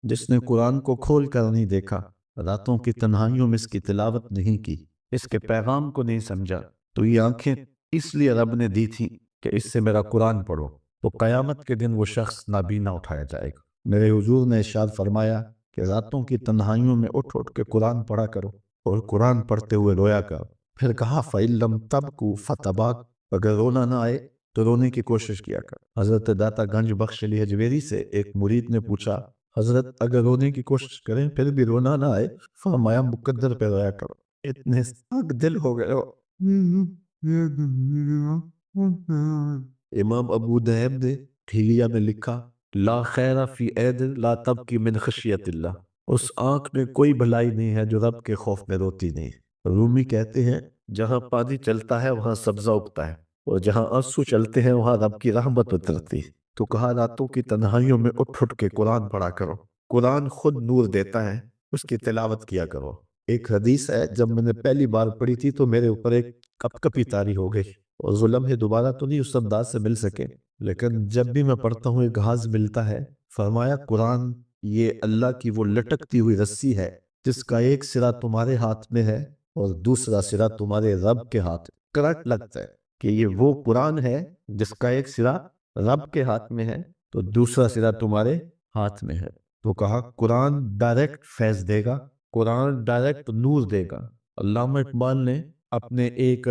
جس نے قرآن کو کھول کر نہیں دیکھا، راتوں کی تنہائیوں میں اس کی تلاوت نہیں کی، اس کے پیغام کو نہیں سمجھا، تو یہ آنکھیں اس لیے رب نے دی تھی کہ اس سے میرا قرآن پڑھو، تو قیامت کے دن وہ شخص نابینا اٹھایا جائے گا۔ میرے حضور نے ارشاد فرمایا کہ راتوں کی تنہائیوں میں اٹھ اٹھ کے قرآن پڑھا کرو اور قرآن پڑھتے ہوئے رویا کرو۔ پھر کہا فَإِن لَمْ تَبْكُوا فَتَبَاكُوا، اگر رونا نہ آئے تو رونے کی کوشش کیا کر۔ حضرت داتا گنج بخش علی حجویری سے ایک مرید نے پوچھا، حضرت اگر رونے کی کوشش کریں پھر بھی رونا نہ آئے، فرمایا مقدر پہ رویا کرو، اتنے سخت دل ہو گئے ہو۔ امام ابو دہب نے حلیہ میں لکھا، لا خیر فی عید لا تبکی من خشیت اللہ، اس آنکھ میں کوئی بھلائی نہیں ہے جو رب کے خوف میں روتی نہیں۔ رومی کہتے ہیں جہاں پانی چلتا ہے وہاں سبزہ اگتا ہے، اور جہاں آنسو چلتے ہیں وہاں رب کی رحمت اترتی ہے۔ تو کہا راتوں کی تنہائیوں میں اٹھ اٹھ کے قرآن پڑھا کرو، قرآن خود نور دیتا ہے، اس کی تلاوت کیا کرو۔ ایک حدیث ہے جب میں نے پہلی بار پڑھی تھی تو میرے اوپر ایک کپ کپی طاری ہو گئی، اور ظلم ہے دوبارہ تو نہیں اس انداز سے مل سکے، لیکن جب بھی میں پڑھتا ہوں ایک گھاس ملتا ہے۔ فرمایا قرآن یہ اللہ کی وہ لٹکتی ہوئی رسی ہے جس کا ایک سرا تمہارے ہاتھ میں ہے اور دوسرا سرا تمہارے رب کے ہاتھ میں۔ کریکٹ لگتا ہے کہ یہ وہ قرآن ہے جس کا ایک سرا رب کے ہاتھ میں ہے تو دوسرا سرا تمہارے ہاتھ میں ہے۔ تو کہا قرآن ڈائریکٹ فیض دے گا، قرآن ڈائریکٹ نور دے گا۔ علامہ اقبال نے اپنے ایک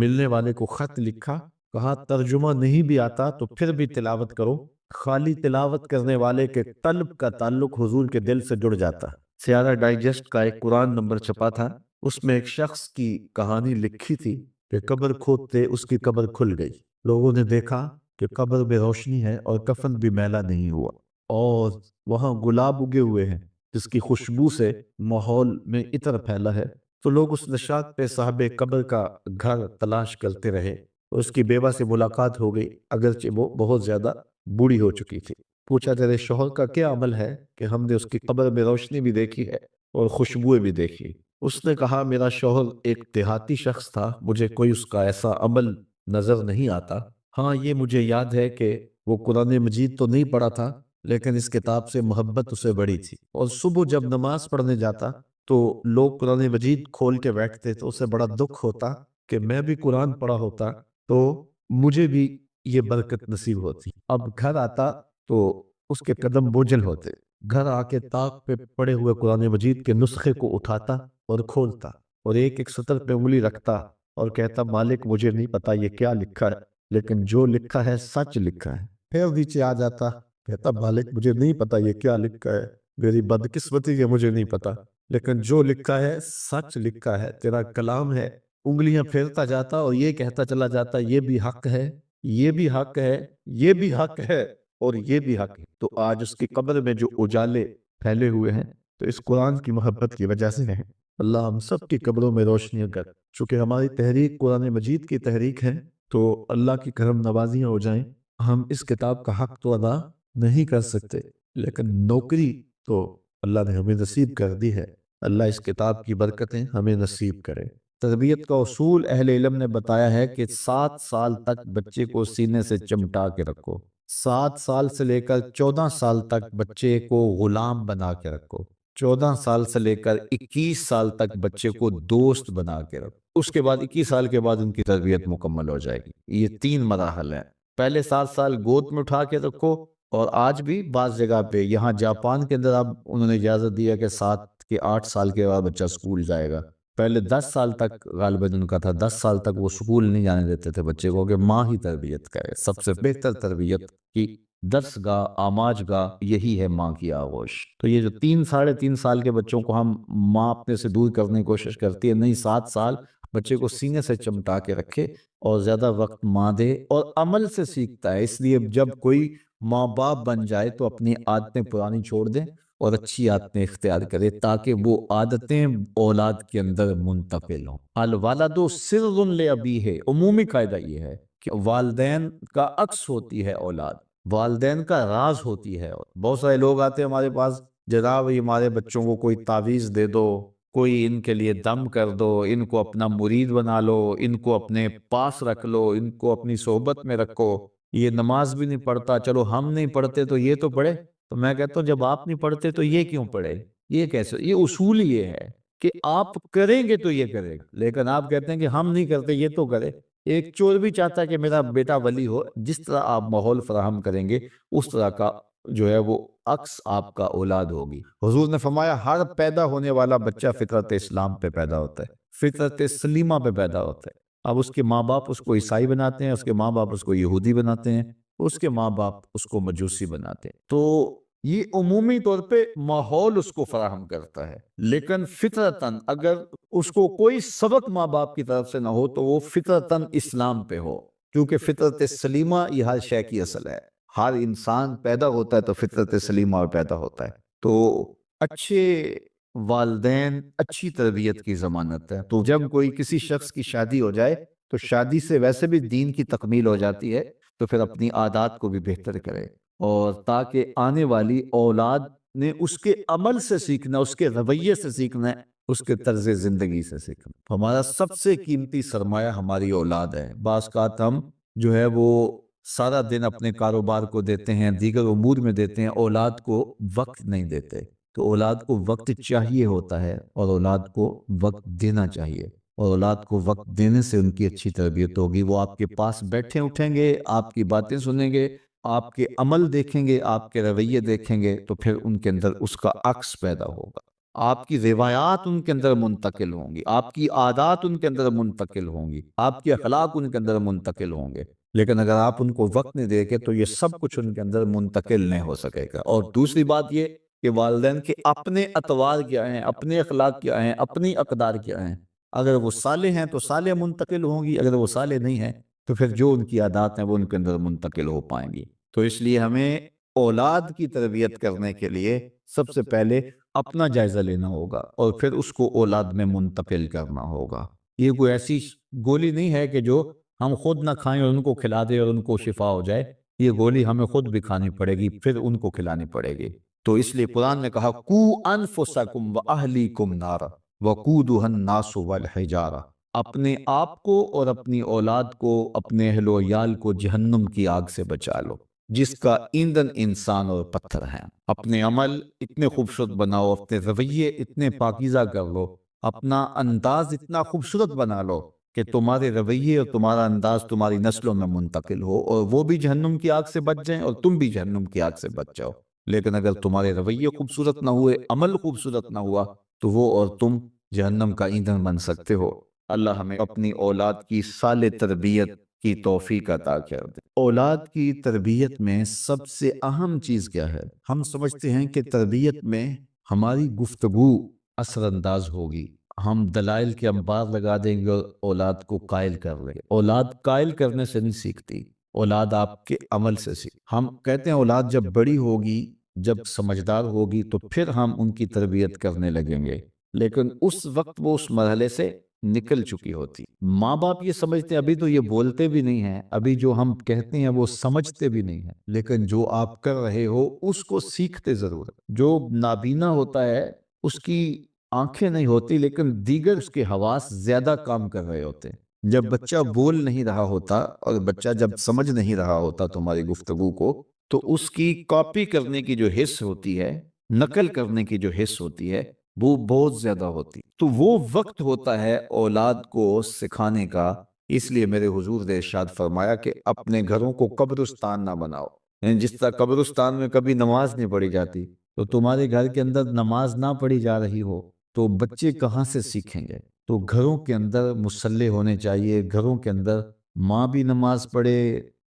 ملنے والے کو خط لکھا، کہا ترجمہ نہیں بھی آتا تو پھر بھی تلاوت کرو، خالی تلاوت کرنے والے کے قلب کا تعلق حضور کے دل سے جڑ جاتا۔ سیارہ ڈائجسٹ کا ایک قرآن نمبر چھپا تھا، اس میں ایک شخص کی کہانی لکھی تھی کہ قبر کھودتے اس کی قبر کھل گئی، لوگوں نے دیکھا کہ قبر میں روشنی ہے اور کفن بھی میلا نہیں ہوا، اور وہاں گلاب اگے ہوئے ہیں جس کی خوشبو سے ماحول میں عطر پھیلا ہے۔ تو لوگ اس نشاط پہ صاحب قبر کا گھر تلاش کرتے رہے، اس کی بیوہ سے ملاقات ہو گئی، اگرچہ وہ بہت زیادہ بوڑھی ہو چکی تھی۔ پوچھا تیرے شوہر کا کیا عمل ہے کہ ہم نے اس کی قبر میں روشنی بھی دیکھی ہے اور خوشبوئیں بھی دیکھی؟ اس نے کہا میرا شوہر ایک دیہاتی شخص تھا، مجھے کوئی اس کا ایسا عمل نظر نہیں آتا۔ ہاں یہ مجھے یاد ہے کہ وہ قرآن مجید تو نہیں پڑھا تھا لیکن اس کتاب سے محبت اسے بڑی تھی، اور صبح جب نماز پڑھنے جاتا تو لوگ قرآن مجید کھول کے بیٹھتے تو اسے بڑا دکھ ہوتا کہ میں بھی قرآن پڑھا ہوتا تو مجھے بھی یہ برکت نصیب ہوتی۔ اب گھر آتا تو اس کے قدم بوجھل ہوتے، گھر آ کے طاق پہ پڑے ہوئے قرآن مجید کے نسخے کو اٹھاتا اور کھولتا اور ایک ایک سطر پہ انگلی رکھتا اور کہتا مالک مجھے نہیں پتا یہ کیا لکھا ہے، لیکن جو لکھا ہے سچ لکھا ہے۔ پھر نیچے آ جاتا، کہتا مالک مجھے نہیں پتا یہ کیا لکھا ہے، میری بدقسمتی ہے مجھے نہیں پتا، لیکن جو لکھا ہے سچ لکھا ہے، تیرا کلام ہے۔ انگلیاں پھیرتا جاتا اور یہ کہتا چلا جاتا یہ بھی حق ہے، یہ بھی حق ہے، یہ بھی حق ہے، اور یہ بھی حق ہے۔ تو آج اس کی قبر میں جو اجالے پھیلے ہوئے ہیں تو اس قرآن کی محبت کی وجہ سے ہیں۔ اللہ ہم سب کی قبروں میں روشنیاں کر۔ چونکہ ہماری تحریک قرآن مجید کی تحریک ہے تو اللہ کی کرم نوازیاں ہو جائیں۔ ہم اس کتاب کا حق تو ادا نہیں کر سکتے لیکن نوکری تو اللہ نے ہمیں نصیب کر دی ہے۔ اللہ اس کتاب کی برکتیں ہمیں نصیب کرے۔ تربیت کا اصول اہل علم نے بتایا ہے کہ 7 سال تک بچے کو سینے سے چمٹا کے رکھو، 7 سال سے لے کر 14 سال تک بچے کو غلام بنا کے رکھو، 14 سال سے لے کر 21 سال تک بچے کو دوست بنا کے رکھو، اس کے بعد 21 سال کے بعد ان کی تربیت مکمل ہو جائے گی۔ یہ 3 مراحل ہیں۔ پہلے 7 سال گود میں اٹھا کے رکھو، اور آج بھی بعض جگہ پہ یہاں جاپان کے اندر اب انہوں نے اجازت دیا کہ 7 کے 8 سال کے بعد بچہ سکول جائے گا۔ پہلے 10 سال تک غالباً ان کا تھا، 10 سال تک وہ سکول نہیں جانے دیتے تھے بچے کو کہ ماں ہی تربیت کرے۔ سب سے بہتر تربیت کی درس گاہ آماج گاہ یہی ہے ماں کی آغوش۔ تو یہ جو 3 ساڑھے 3 سال کے بچوں کو ہم ماں اپنے سے دور کرنے کی کوشش کرتی ہے، نہیں 7 سال بچے کو سینے سے چمٹا کے رکھے اور زیادہ وقت ماں دے، اور عمل سے سیکھتا ہے۔ اس لیے جب کوئی ماں باپ بن جائے تو اپنی عادتیں پرانی چھوڑ دیں اور اچھی عادتیں اختیار کرے تاکہ وہ عادتیں اولاد کے اندر منتقل ہوں۔ الوالد سر لابیہ، عمومی قاعدہ یہ ہے کہ والدین کا عکس ہوتی ہے اولاد، والدین کا راز ہوتی ہے۔ بہت سارے لوگ آتے ہیں ہمارے پاس، جناب یہ ہمارے بچوں کو کوئی تعویذ دے دو، کوئی ان کے لیے دم کر دو، ان کو اپنا مرید بنا لو، ان کو اپنے پاس رکھ لو، ان کو اپنی صحبت میں رکھو، یہ نماز بھی نہیں پڑھتا، چلو ہم نہیں پڑھتے تو یہ تو پڑھے۔ تو میں کہتا ہوں جب آپ نہیں پڑھتے تو یہ کیوں پڑھے؟ یہ کیسے؟ یہ اصول یہ ہے کہ آپ کریں گے تو یہ کرے گا، لیکن آپ کہتے ہیں کہ ہم نہیں کرتے یہ تو کرے۔ ایک چور بھی چاہتا ہے کہ میرا بیٹا ولی ہو، جس طرح آپ ماحول فراہم کریں گے اس طرح کا جو ہے وہ عکس آپ کا اولاد ہوگی۔ حضور نے فرمایا ہر پیدا ہونے والا بچہ فطرت اسلام پہ پیدا ہوتا ہے، فطرت سلیمہ پہ پیدا ہوتا ہے۔ اب اس کے ماں باپ اس کو عیسائی بناتے ہیں، اس کے ماں باپ اس کو یہودی بناتے ہیں، اس کے ماں باپ اس کو مجوسی بناتے ہیں۔ تو یہ عمومی طور پہ ماحول اس کو فراہم کرتا ہے، لیکن فطرتاً اگر اس کو کوئی سبق ماں باپ کی طرف سے نہ ہو تو وہ فطرتاً اسلام پہ ہو، کیونکہ فطرت سلیمہ یہ ہر شے کی اصل ہے۔ ہر انسان پیدا ہوتا ہے تو فطرت سلیمہ میں پیدا ہوتا ہے۔ تو اچھے والدین اچھی تربیت کی ضمانت ہے۔ تو جب کوئی کسی شخص کی شادی ہو جائے تو شادی سے ویسے بھی دین کی تکمیل ہو جاتی ہے، تو پھر اپنی عادات کو بھی بہتر کرے، اور تاکہ آنے والی اولاد نے اس کے عمل سے سیکھنا، اس کے رویے سے سیکھنا ہے، اس کے طرز زندگی سے سیکھنا۔ ہمارا سب سے قیمتی سرمایہ ہماری اولاد ہے۔ بعض اوقات ہم جو ہے وہ سارا دن اپنے کاروبار کو دیتے ہیں، دیگر امور میں دیتے ہیں، اولاد کو وقت نہیں دیتے۔ تو اولاد کو وقت چاہیے ہوتا ہے، اور اولاد کو وقت دینا چاہیے، اور اولاد کو وقت دینے سے ان کی اچھی تربیت ہوگی۔ وہ آپ کے پاس بیٹھے اٹھیں گے، آپ کی باتیں سنیں گے، آپ کے عمل دیکھیں گے، آپ کے رویے دیکھیں گے، تو پھر ان کے اندر اس کا عکس پیدا ہوگا۔ آپ کی روایات ان کے اندر منتقل ہوں گی، آپ کی عادات ان کے اندر منتقل ہوں گی، آپ کے اخلاق ان کے اندر منتقل ہوں گے۔ لیکن اگر آپ ان کو وقت نہیں دیں گے تو یہ سب کچھ ان کے اندر منتقل نہیں ہو سکے گا۔ اور دوسری بات یہ کہ والدین کے اپنے اطوار کیا ہیں، اپنے اخلاق کیا ہیں، اپنی اقدار کیا ہیں۔ اگر وہ صالح ہیں تو صالح منتقل ہوں گی، اگر وہ صالح نہیں ہیں تو پھر جو ان کی عادات ہیں وہ ان کے اندر منتقل ہو پائیں گی۔ تو اس لیے ہمیں اولاد کی تربیت کرنے کے لیے سب سے پہلے اپنا جائزہ لینا ہوگا، اور پھر اس کو اولاد میں منتقل کرنا ہوگا۔ یہ کوئی ایسی گولی نہیں ہے کہ جو ہم خود نہ کھائیں اور ان کو کھلا دیں اور ان کو شفا ہو جائے۔ یہ گولی ہمیں خود بھی کھانی پڑے گی، پھر ان کو کھلانی پڑے گی۔ تو اس لیے قرآن نے کہا قُوا أَنفُسَكُمْ وَأَهْلِيكُمْ نَارًا وَقُودُهَا النَّاسُ وَالْحِجَارَةُ، اپنے آپ کو اور اپنی اولاد کو، اپنے اہل و عیال کو جہنم کی آگ سے بچا لو، جس کا ایندھن انسان اور پتھر ہیں۔ اپنے عمل اتنے خوبصورت بناؤ، اپنے رویے اتنے پاکیزہ کر لو، اپنا انداز اتنا خوبصورت بنا لو کہ تمہارے رویے اور تمہارا انداز تمہاری نسلوں میں منتقل ہو، اور وہ بھی جہنم کی آگ سے بچ جائیں اور تم بھی جہنم کی آگ سے بچ جاؤ۔ لیکن اگر تمہارے رویے خوبصورت نہ ہوئے، عمل خوبصورت نہ ہوا، تو وہ اور تم جہنم کا ایندھن بن سکتے ہو۔ اللہ ہمیں اپنی اولاد کی صالح تربیت کی توفیق عطا کر دے۔ اولاد کی تربیت میں سب سے اہم چیز کیا ہے؟ ہم سمجھتے ہیں کہ تربیت میں ہماری گفتگو اثر انداز ہوگی، ہم دلائل کے انبار لگا دیں گے اور اولاد کو قائل کر لیں گے۔ اولاد قائل کرنے سے نہیں سیکھتی، اولاد آپ کے عمل سے سیکھ۔ ہم کہتے ہیں اولاد جب بڑی ہوگی، جب سمجھدار ہوگی تو پھر ہم ان کی تربیت کرنے لگیں گے، لیکن اس وقت وہ اس مرحلے سے نکل چکی ہوتی۔ ماں باپ یہ سمجھتے ہیں ابھی تو یہ بولتے بھی نہیں ہیں، ابھی جو ہم کہتے ہیں وہ سمجھتے بھی نہیں ہیں، لیکن جو آپ کر رہے ہو اس کو سیکھتے ضرور ہیں۔ جو نابینا ہوتا ہے اس کی آنکھیں نہیں ہوتی، لیکن دیگر اس کے حواس زیادہ کام کر رہے ہوتے ہیں۔ جب بچہ بول نہیں رہا ہوتا اور بچہ جب سمجھ نہیں رہا ہوتا تمہاری گفتگو کو، تو اس کی کاپی کرنے کی جو حص ہوتی ہے، نقل کرنے کی جو حص ہوتی ہے، وہ بہت زیادہ ہوتی۔ تو وہ وقت ہوتا ہے اولاد کو سکھانے کا۔ اس لیے میرے حضور نے ارشاد فرمایا کہ اپنے گھروں کو قبرستان نہ بناؤ۔ یعنی جس طرح قبرستان میں کبھی نماز نہیں پڑھی جاتی، تو تمہارے گھر کے اندر نماز نہ پڑھی جا رہی ہو تو بچے کہاں سے سیکھیں گے؟ تو گھروں کے اندر مصلی ہونے چاہیے، گھروں کے اندر ماں بھی نماز پڑھے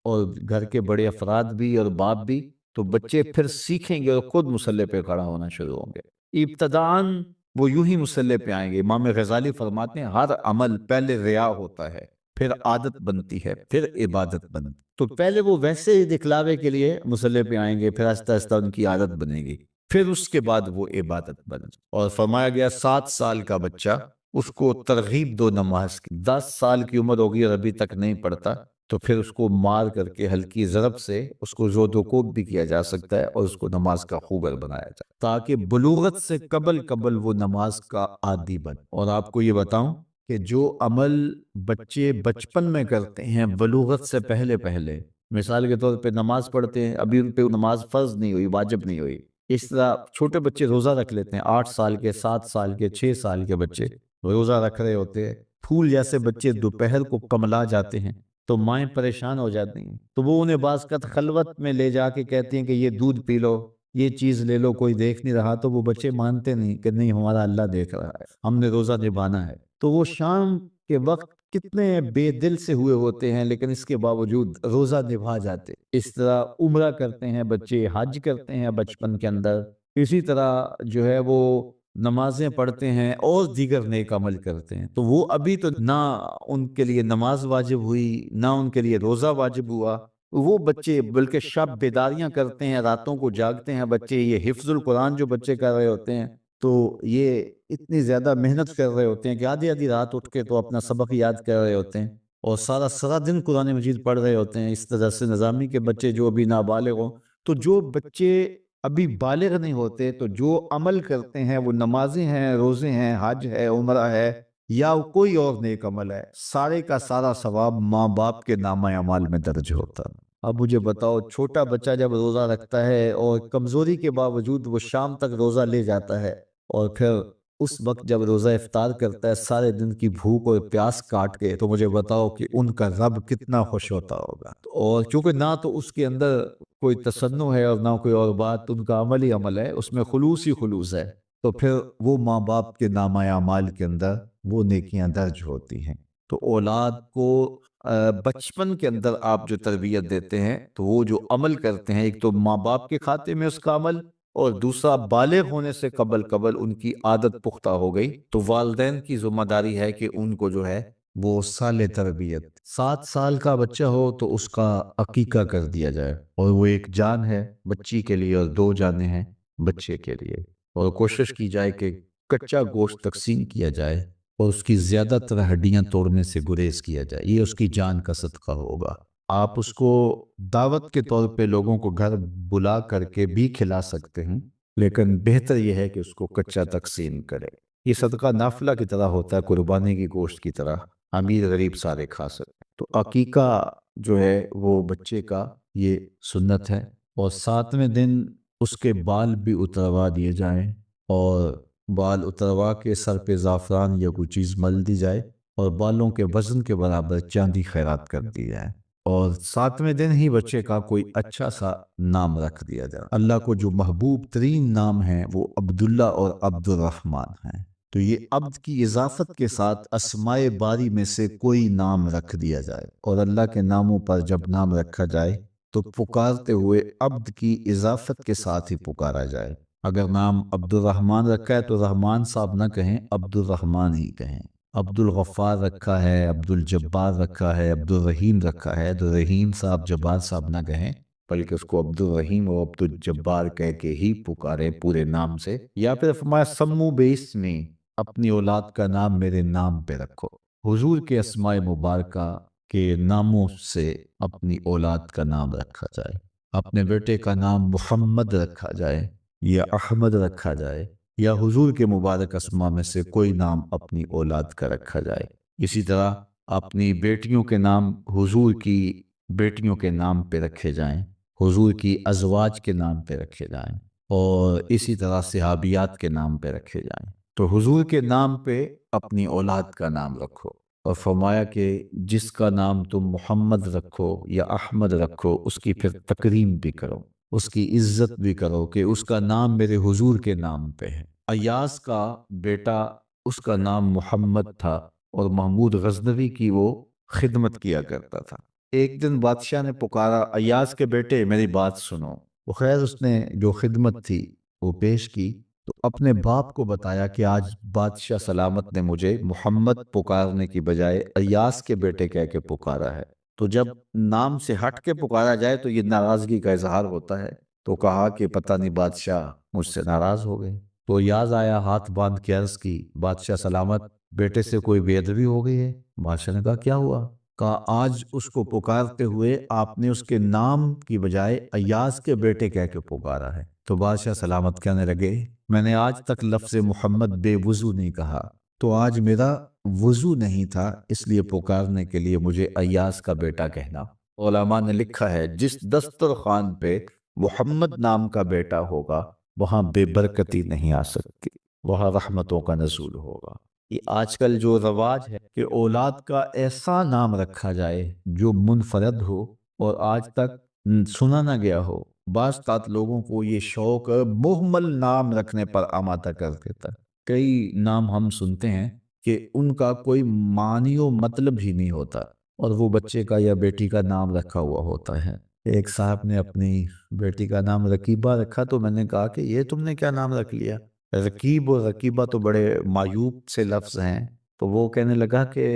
اور گھر کے بڑے افراد بھی اور باپ بھی، تو بچے پھر سیکھیں گے اور خود مصلی پہ کھڑا ہونا شروع ہوں گے۔ ابتداً وہ یوں ہی مصلی پہ آئیں گے۔ امام غزالی فرماتے ہیں ہر عمل پہلے ریا ہوتا ہے، پھر عادت بنتی ہے، پھر عبادت بنتی۔ تو پہلے وہ ویسے ہی دکھلاوے کے لیے مصلی پہ آئیں گے، پھر آہستہ آہستہ ان کی عادت بنے گی، پھر اس کے بعد وہ عبادت بن۔ اور فرمایا گیا 7 سال کا بچہ، اس کو ترغیب دو نماز کی۔ 10 سال کی عمر ہوگی اور ابھی تک نہیں پڑھتا، تو پھر اس کو مار کر کے ہلکی ضرب سے اس کو زود و کوب بھی کیا جا سکتا ہے اور اس کو نماز کا خوگر بنایا جائے، تاکہ بلوغت سے قبل وہ نماز کا عادی بنے۔ اور آپ کو یہ بتاؤں کہ جو عمل بچے بچپن میں کرتے ہیں بلوغت سے پہلے، مثال کے طور پہ نماز پڑھتے ہیں، ابھی ان پہ نماز فرض نہیں ہوئی، واجب نہیں ہوئی، اس طرح چھوٹے بچے روزہ رکھ لیتے ہیں، 8 سال کے، 7 سال کے، 6 سال کے بچے روزہ رکھ رہے ہوتے ہیں، پھول جیسے بچے دوپہر کو کملا جاتے ہیں تو مائیں پریشان ہو جاتی ہیں، تو وہ انہیں بعض اوقات خلوت میں لے جا کے کہتی ہیں کہ یہ دودھ پی لو، یہ چیز لے لو، کوئی دیکھ نہیں رہا، تو وہ بچے مانتے نہیں کہ نہیں ہمارا اللہ دیکھ رہا ہے، ہم نے روزہ نبھانا ہے، تو وہ شام کے وقت کتنے بے دل سے ہوئے ہوتے ہیں لیکن اس کے باوجود روزہ نبھا جاتے۔ اس طرح عمرہ کرتے ہیں بچے، حج کرتے ہیں بچپن کے اندر، اسی طرح جو ہے وہ نمازیں پڑھتے ہیں اور دیگر نیک عمل کرتے ہیں، تو وہ ابھی تو نہ ان کے لیے نماز واجب ہوئی، نہ ان کے لیے روزہ واجب ہوا، وہ بچے بلکہ شب بیداریاں کرتے ہیں، راتوں کو جاگتے ہیں بچے، یہ حفظ القرآن جو بچے کر رہے ہوتے ہیں تو یہ اتنی زیادہ محنت کر رہے ہوتے ہیں کہ آدھی آدھی رات اٹھ کے تو اپنا سبق یاد کر رہے ہوتے ہیں اور سارا دن قرآن مجید پڑھ رہے ہوتے ہیں۔ اس طرح سے نظامی کے بچے جو ابھی نابالغ ہوں، تو جو بچے ابھی بالغ نہیں ہوتے تو جو عمل کرتے ہیں وہ نمازیں ہیں، روزے ہیں، حج ہے، عمرہ ہے یا کوئی اور نیک عمل ہے، سارے کا سارا ثواب ماں باپ کے نامہ اعمال میں درج ہوتا ہے۔ اب مجھے بتاؤ، چھوٹا بچہ جب روزہ رکھتا ہے اور کمزوری کے باوجود وہ شام تک روزہ لے جاتا ہے اور پھر اس وقت جب روزہ افطار کرتا ہے سارے دن کی بھوک اور پیاس کاٹ کے، تو مجھے بتاؤ کہ ان کا رب کتنا خوش ہوتا ہوگا۔ اور کیونکہ نہ تو اس کے اندر کوئی تصنع ہے اور نہ کوئی اور بات، ان کا عمل ہی عمل ہے، اس میں خلوص ہی خلوص ہے، تو پھر وہ ماں باپ کے نامہ اعمال کے اندر وہ نیکیاں درج ہوتی ہیں۔ تو اولاد کو بچپن کے اندر آپ جو تربیت دیتے ہیں تو وہ جو عمل کرتے ہیں، ایک تو ماں باپ کے کھاتے میں اس کا عمل، اور دوسرا بالغ ہونے سے قبل ان کی عادت پختہ ہو گئی تو والدین کی ذمہ داری ہے کہ ان کو جو ہے وہ سال تربیت، 7 سال کا بچہ ہو تو اس کا عقیقہ کر دیا جائے، اور وہ ایک جان ہے بچی کے لیے اور 2 جانیں ہیں بچے کے لیے، اور کوشش کی جائے کہ کچا گوشت تقسیم کیا جائے اور اس کی زیادہ تر ہڈیاں توڑنے سے گریز کیا جائے، یہ اس کی جان کا صدقہ ہوگا۔ آپ اس کو دعوت کے طور پہ لوگوں کو گھر بلا کر کے بھی کھلا سکتے ہیں، لیکن بہتر یہ ہے کہ اس کو کچا تقسیم کرے۔ یہ صدقہ نافلہ کی طرح ہوتا ہے، قربانی کی گوشت کی طرح، امیر غریب سارے کھا سکتے ہیں۔ تو عقیقہ جو ہے وہ بچے کا یہ سنت ہے، اور 7ویں دن اس کے بال بھی اتروا دیے جائیں، اور بال اتروا کے سر پہ زعفران یا کوئی چیز مل دی جائے اور بالوں کے وزن کے برابر چاندی خیرات کر دی جائے، اور 7ویں دن ہی بچے کا کوئی اچھا سا نام رکھ دیا جائے۔ اللہ کو جو محبوب ترین نام ہیں وہ عبداللہ اور عبد الرحمن ہیں، تو یہ عبد کی اضافت کے ساتھ اسماء باری میں سے کوئی نام رکھ دیا جائے، اور اللہ کے ناموں پر جب نام رکھا جائے تو پکارتے ہوئے عبد کی اضافت کے ساتھ ہی پکارا جائے۔ اگر نام عبد الرحمن رکھا ہے تو رحمان صاحب نہ کہیں، عبد الرحمن ہی کہیں۔ عبد الغفار رکھا ہے، عبد الجبار رکھا ہے، عبد الرحیم رکھا ہے تو رحیم صاحب جبار صاحب نہ کہیں، بلکہ اس کو عبد الرحیم اور عبد الجبار کہہ کے ہی پکارے پورے نام سے، یا پھر فرمایا سمو باسمی، اپنی اولاد کا نام میرے نام پہ رکھو۔ حضور کے اسماء مبارکہ کے ناموں سے اپنی اولاد کا نام رکھا جائے، اپنے بیٹے کا نام محمد رکھا جائے یا احمد رکھا جائے، یا حضور کے مبارک اسماء میں سے کوئی نام اپنی اولاد کا رکھا جائے۔ اسی طرح اپنی بیٹیوں کے نام حضور کی بیٹیوں کے نام پہ رکھے جائیں، حضور کی ازواج کے نام پہ رکھے جائیں، اور اسی طرح صحابیات کے نام پہ رکھے جائیں۔ تو حضور کے نام پہ اپنی اولاد کا نام رکھو، اور فرمایا کہ جس کا نام تم محمد رکھو یا احمد رکھو اس کی پھر تکریم بھی کرو، اس کی عزت بھی کرو کہ اس کا نام میرے حضور کے نام پہ ہے۔ ایاز کا بیٹا، اس کا نام محمد تھا، اور محمود غزنوی کی وہ خدمت کیا کرتا تھا۔ ایک دن بادشاہ نے پکارا، ایاز کے بیٹے میری بات سنو۔ وہ خیر اس نے جو خدمت تھی وہ پیش کی، تو اپنے باپ کو بتایا کہ آج بادشاہ سلامت نے مجھے محمد پکارنے کی بجائے ایاز کے بیٹے کہہ کے پکارا ہے۔ تو جب نام سے ہٹ کے پکارا جائے تو یہ ناراضگی کا اظہار ہوتا ہے، تو کہا کہ پتہ نہیں بادشاہ مجھ سے ناراض ہو گئے۔ تو یاز آیا، ہاتھ باندھ کے عرض کی، بادشاہ سلامت، بیٹے سے کوئی بے ادبی ہو گئی ہے؟ بادشاہ نے کہا کیا ہوا؟ کہا آج اس کو پکارتے ہوئے آپ نے اس کے نام کی بجائے ایاز کے بیٹے کہہ کے پکارا ہے۔ تو بادشاہ سلامت کہنے لگے، میں نے آج تک لفظ محمد بے وضو نہیں کہا، تو آج میرا وضو نہیں تھا، اس لیے پکارنے کے لیے مجھے ایاز کا بیٹا کہنا۔ علماء نے لکھا ہے جس دسترخوان پہ محمد نام کا بیٹا ہوگا وہاں بے برکتی نہیں آ سکتی، وہاں رحمتوں کا نزول ہوگا۔ یہ آج کل جو رواج ہے کہ اولاد کا ایسا نام رکھا جائے جو منفرد ہو اور آج تک سنا نہ گیا ہو، بعض لوگوں کو یہ شوق مہمل نام رکھنے پر آمادہ کر دیتا ہے۔ کئی نام ہم سنتے ہیں کہ ان کا کوئی معنی و مطلب ہی نہیں ہوتا اور وہ بچے کا یا بیٹی کا نام رکھا ہوا ہوتا ہے۔ ایک صاحب نے اپنی بیٹی کا نام رکیبہ رکھا تو میں نے کہا کہ یہ تم نے کیا نام رکھ لیا؟ رکیب اور رکیبہ تو بڑے معیوب سے لفظ ہیں۔ تو وہ کہنے لگا کہ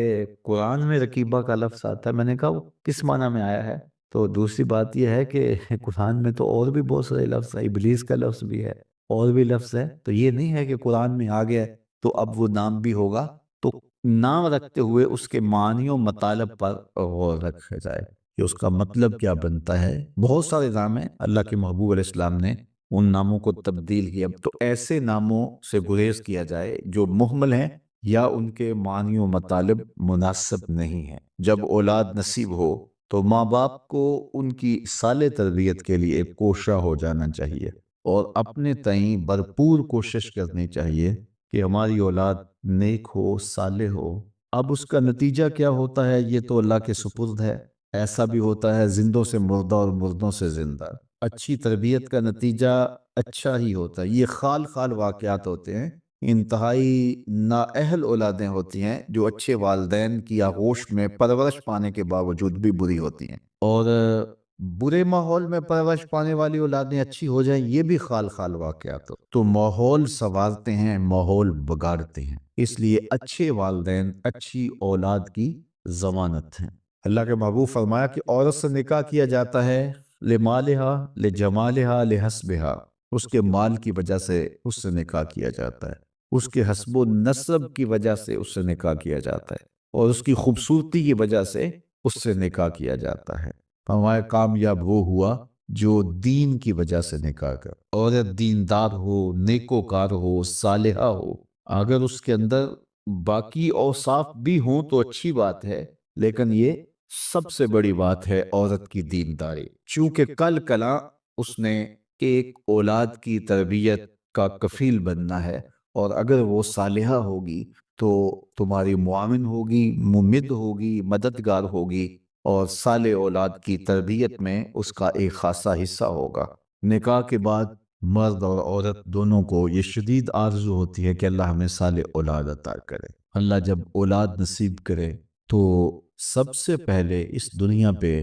قرآن میں رکیبہ کا لفظ آتا ہے۔ میں نے کہا وہ کس معنی میں آیا ہے؟ تو دوسری بات یہ ہے کہ قرآن میں تو اور بھی بہت سارے لفظ ہیں، ابلیس کا لفظ بھی ہے اور بھی لفظ ہے، تو یہ نہیں ہے کہ قرآن میں آ گیا تو اب وہ نام بھی ہوگا۔ تو نام رکھتے ہوئے اس کے معنی و مطالب پر غور رکھا جائے کہ اس کا مطلب کیا بنتا ہے۔ بہت سارے نام ہیں، اللہ کے محبوب علیہ السلام نے ان ناموں کو تبدیل کیا، تو ایسے ناموں سے گریز کیا جائے جو مہمل ہیں یا ان کے معنی و مطالب مناسب نہیں ہیں۔ جب اولاد نصیب ہو تو ماں باپ کو ان کی صالح تربیت کے لیے کوشاں ہو جانا چاہیے اور اپنے تئیں بھرپور کوشش کرنی چاہیے کہ ہماری اولاد نیک ہو، صالح ہو۔ اب اس کا نتیجہ کیا ہوتا ہے یہ تو اللہ کے سپرد ہے۔ ایسا بھی ہوتا ہے زندوں سے مردہ اور مردوں سے زندہ۔ اچھی تربیت کا نتیجہ اچھا ہی ہوتا ہے۔ یہ خال خال واقعات ہوتے ہیں، انتہائی نااہل اولادیں ہوتی ہیں جو اچھے والدین کی آغوش میں پرورش پانے کے باوجود بھی بری ہوتی ہیں، اور برے ماحول میں پرورش پانے والی اولادیں اچھی ہو جائیں یہ بھی خال خال واقعات ہو۔ تو ماحول سنوارتے ہیں، ماحول بگاڑتے ہیں، اس لیے اچھے والدین اچھی اولاد کی ضمانت ہیں۔ اللہ کے محبوب فرمایا کہ عورت سے نکاح کیا جاتا ہے لمالہا، لجمالہا، لحسبہا، اس کے مال کی وجہ سے اس سے نکاح کیا جاتا ہے، اس کے حسب و نسب کی وجہ سے اس سے نکاح کیا جاتا ہے، اور اس کی خوبصورتی کی وجہ سے اس سے نکاح کیا جاتا ہے۔ فرمایا کامیاب وہ ہوا جو دین کی وجہ سے نکاح کر، عورت دیندار ہو، نیکوکار ہو، صالحہ ہو۔ اگر اس کے اندر باقی اوصاف بھی ہوں تو اچھی بات ہے، لیکن یہ سب سے بڑی بات ہے عورت کی دینداری، چونکہ کل کلا اس نے ایک اولاد کی تربیت کا کفیل بننا ہے، اور اگر وہ صالحہ ہوگی تو تمہاری معاون ہوگی، ممد ہوگی، مددگار ہوگی، اور صالح اولاد کی تربیت میں اس کا ایک خاصا حصہ ہوگا۔ نکاح کے بعد مرد اور عورت دونوں کو یہ شدید آرزو ہوتی ہے کہ اللہ ہمیں صالح اولاد عطا کرے۔ اللہ جب اولاد نصیب کرے تو سب سے پہلے اس دنیا پہ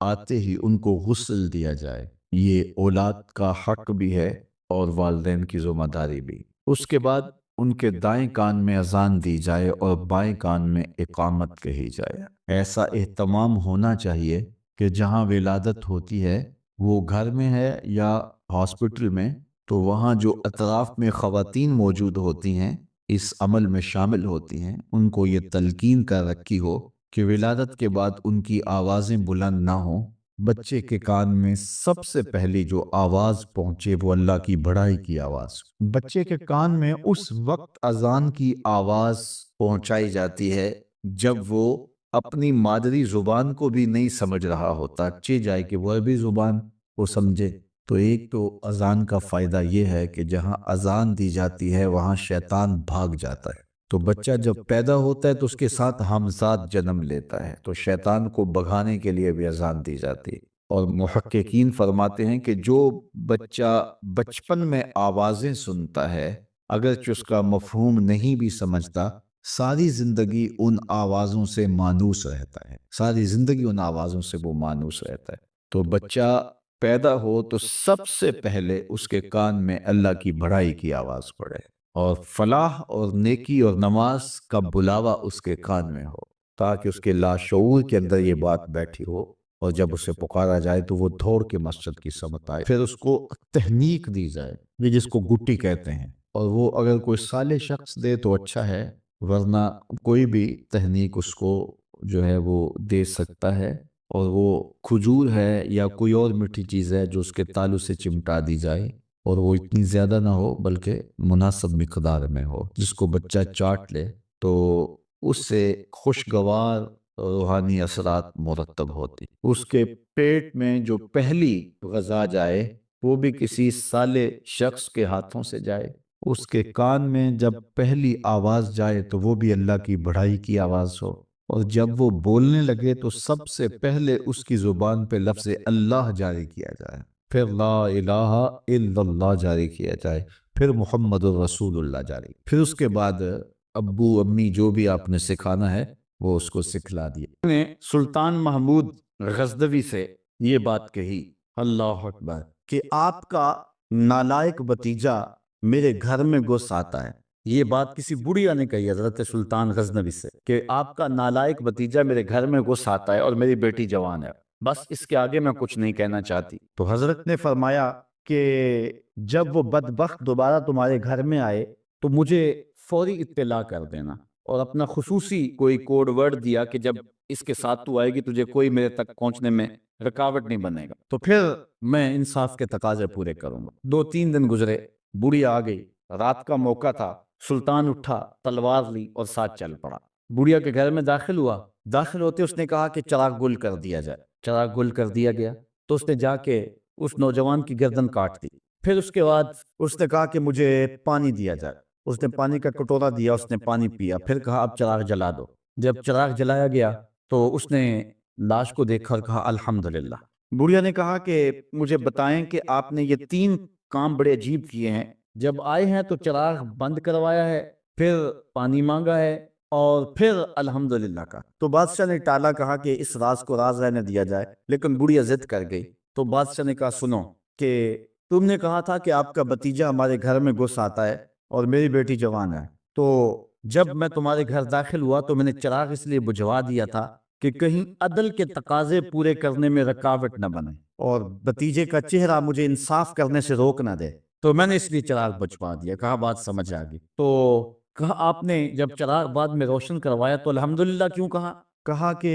آتے ہی ان کو غسل دیا جائے، یہ اولاد کا حق بھی ہے اور والدین کی ذمہ داری بھی۔ اس کے بعد ان کے دائیں کان میں اذان دی جائے اور بائیں کان میں اقامت کہی جائے۔ ایسا اہتمام ہونا چاہیے کہ جہاں ولادت ہوتی ہے وہ گھر میں ہے یا ہاسپٹل میں، تو وہاں جو اطراف میں خواتین موجود ہوتی ہیں اس عمل میں شامل ہوتی ہیں، ان کو یہ تلقین کر رکھی ہو کہ ولادت کے بعد ان کی آوازیں بلند نہ ہوں۔ بچے کے کان میں سب سے پہلی جو آواز پہنچے وہ اللہ کی بڑائی کی آواز۔ بچے کے کان میں اس وقت اذان کی آواز پہنچائی جاتی ہے جب وہ اپنی مادری زبان کو بھی نہیں سمجھ رہا ہوتا، اچھی جائے کہ وہ عربی زبان کو سمجھے۔ تو ایک تو اذان کا فائدہ یہ ہے کہ جہاں اذان دی جاتی ہے وہاں شیطان بھاگ جاتا ہے، تو بچہ جب پیدا ہوتا ہے تو اس کے ساتھ ہمزاد جنم لیتا ہے، تو شیطان کو بھگانے کے لیے بھی اذان دی جاتی ہے۔ اور محققین فرماتے ہیں کہ جو بچہ بچپن میں آوازیں سنتا ہے اگرچہ اس کا مفہوم نہیں بھی سمجھتا، ساری زندگی ان آوازوں سے مانوس رہتا ہے، ساری زندگی ان آوازوں سے وہ مانوس رہتا ہے۔ تو بچہ پیدا ہو تو سب سے پہلے اس کے کان میں اللہ کی بڑائی کی آواز پڑے، اور فلاح اور نیکی اور نماز کا بلاوا اس کے کان میں ہو، تاکہ اس کے لاشعور کے اندر یہ بات بیٹھی ہو، اور جب اسے پکارا جائے تو وہ دوڑ کے مسجد کی سمت آئے۔ پھر اس کو تہنیک دی جائے، یہ جس کو گٹی کہتے ہیں، اور وہ اگر کوئی صالح شخص دے تو اچھا ہے، ورنہ کوئی بھی تہنیک اس کو جو ہے وہ دے سکتا ہے، اور وہ کھجور ہے یا کوئی اور میٹھی چیز ہے جو اس کے تالو سے چمٹا دی جائے، اور وہ اتنی زیادہ نہ ہو بلکہ مناسب مقدار میں ہو، جس کو بچہ چاٹ لے تو اس سے خوشگوار روحانی اثرات مرتب ہوتی۔ اس کے پیٹ میں جو پہلی غذا جائے وہ بھی کسی سالے شخص کے ہاتھوں سے جائے، اس کے کان میں جب پہلی آواز جائے تو وہ بھی اللہ کی بڑائی کی آواز ہو، اور جب وہ بولنے لگے تو سب سے پہلے اس کی زبان پہ لفظ اللہ جاری کیا جائے، پھر لا الہ الا اللہ جاری کیا جائے، پھر محمد الرسول اللہ جاری، پھر اس کے بعد ابو امی جو بھی آپ نے سکھانا ہے وہ اس کو سکھلا دیا۔ نے سلطان محمود غزنوی سے یہ بات کہی، اللہ اکبر، کہ آپ کا نالائق بتیجا میرے گھر میں گھس آتا ہے۔ یہ بات کسی بڑھیا نے کہی حضرت سلطان غزنوی سے کہ آپ کا نالائق بتیجا میرے گھر میں گھس آتا ہے اور میری بیٹی جوان ہے، بس اس کے آگے میں کچھ نہیں کہنا چاہتی۔ تو حضرت نے فرمایا کہ جب وہ بدبخت دوبارہ تمہارے گھر میں آئے تو مجھے فوری اطلاع کر دینا، اور اپنا خصوصی کوئی کوڈ ورڈ دیا کہ جب اس کے ساتھ تو آئے گی تجھے کوئی میرے تک پہنچنے میں رکاوٹ نہیں بنے گا، تو پھر میں انصاف کے تقاضے پورے کروں گا۔ 2-3 دن گزرے، بڑھیا آ گئی، رات کا موقع تھا، سلطان اٹھا، تلوار لی اور ساتھ چل پڑا۔ بڑھیا کے گھر میں داخل ہوا، داخل ہوتے اس نے کہا کہ چراغ گل کر دیا جائے، چراغ گل کر دیا گیا تو اس نے جا کے اس نوجوان کی گردن کاٹ دی۔ پھر اس کے بعد اس نے کہا کہ مجھے پانی دیا جائے، اس نے پانی کا کٹورا دیا، اس نے پانی پیا، پھر کہا اب چراغ جلا دو۔ جب چراغ جلایا گیا تو اس نے لاش کو دیکھا اور کہا الحمدللہ۔ بڑھیا نے کہا کہ مجھے بتائیں کہ آپ نے یہ 3 کام بڑے عجیب کیے ہیں، جب آئے ہیں تو چراغ بند کروایا ہے، پھر پانی مانگا ہے، اور پھر الحمدللہ کا۔ تو بادشاہ نے ٹالا، کہا کہ اس راز کو راز رہنے دیا جائے، لیکن بڑھیا ضد کر گئی۔ تو بادشاہ نے کہا سنو کہ تم نے کہا تھا کہ آپ کا بتیجا ہمارے گھر میں گھس آتا ہے اور میری بیٹی جوان ہے، تو جب میں تمہارے گھر داخل ہوا تو میں نے چراغ اس لیے بجھوا دیا تھا کہ کہیں عدل کے تقاضے پورے کرنے میں رکاوٹ نہ بنے، اور بتیجے کا چہرہ مجھے انصاف کرنے سے روک نہ دے، تو میں نے اس لیے چراغ بجھوا دیا۔ کہا بات سمجھ آ گئی۔ تو کہا آپ نے جب چراغ بعد میں روشن کروایا تو الحمدللہ کیوں کہا؟ کہا کہ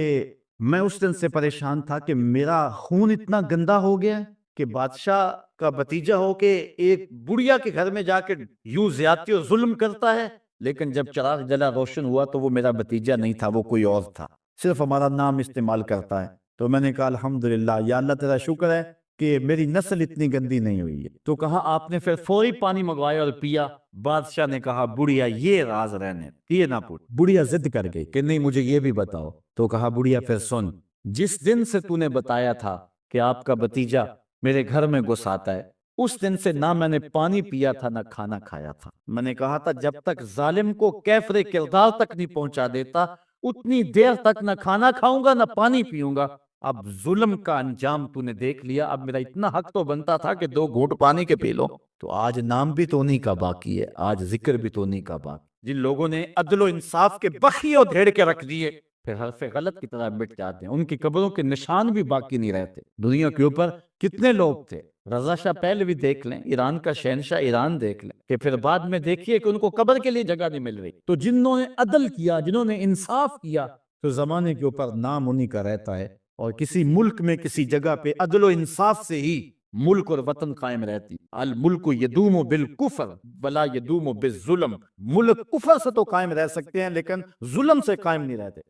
میں اس دن سے پریشان تھا کہ میرا خون اتنا گندا ہو گیا کہ بادشاہ کا بتیجا ہو کے ایک بڑھیا کے گھر میں جا کے یوں زیادتی اور ظلم کرتا ہے، لیکن جب چراغ جلا روشن ہوا تو وہ میرا بتیجا نہیں تھا، وہ کوئی اور تھا، صرف ہمارا نام استعمال کرتا ہے۔ تو میں نے کہا الحمدللہ، یا اللہ تیرا شکر ہے کہ میری نسل اتنی گندی نہیں ہوئی ہے۔ تو کہا آپ نے پھر فوری پانی منگوایا اور پیا؟ بادشاہ نے کہا بڑھیا یہ راز رہنے یہ نہ پوچھ۔ بڑھیا ضد کر گئی کہ نہیں مجھے یہ بھی بتاؤ۔ تو کہا بڑھیا پھر سن، جس دن سے تو نے بتایا تھا کہ آپ کا بتیجا میرے گھر میں گھس آتا ہے، اس دن سے نہ میں نے پانی پیا تھا نہ کھانا کھایا تھا۔ میں نے کہا تھا جب تک ظالم کو کیفر کردار تک نہیں پہنچا دیتا اتنی دیر تک نہ کھانا کھاؤں گا نہ پانی پیوں گا۔ اب ظلم کا انجام تو نے دیکھ لیا، اب میرا اتنا حق تو بنتا تھا کہ 2 گھونٹ پانی کے پی لو۔ تو آج نام بھی تو نہیں کا باقی ہے، آج ذکر بھی تو نہیں کا باقی۔ جن لوگوں نے عدل و انصاف کے بخیے دھیڑ کے رکھ دیے پھر حرف غلط کی طرح مٹ جاتے ہیں، ان کی قبروں کے نشان بھی باقی نہیں رہتے۔ دنیا کے اوپر کتنے لوگ تھے، رضا شاہ پہلوی دیکھ لیں، ایران کا شہنشاہ ایران دیکھ لیں، کہ پھر بعد میں دیکھیے کہ ان کو قبر کے لیے جگہ نہیں مل رہی۔ تو جنہوں نے عدل کیا، جنہوں نے انصاف کیا، تو زمانے کے اوپر نام انہی کا رہتا ہے، اور کسی ملک میں کسی جگہ پہ عدل و انصاف سے ہی ملک اور وطن قائم رہتی۔ الملک یدوم بالکفر ولا یدوم بالظلم۔ ملک کفر سے تو قائم رہ سکتے ہیں لیکن ظلم سے قائم نہیں رہتے۔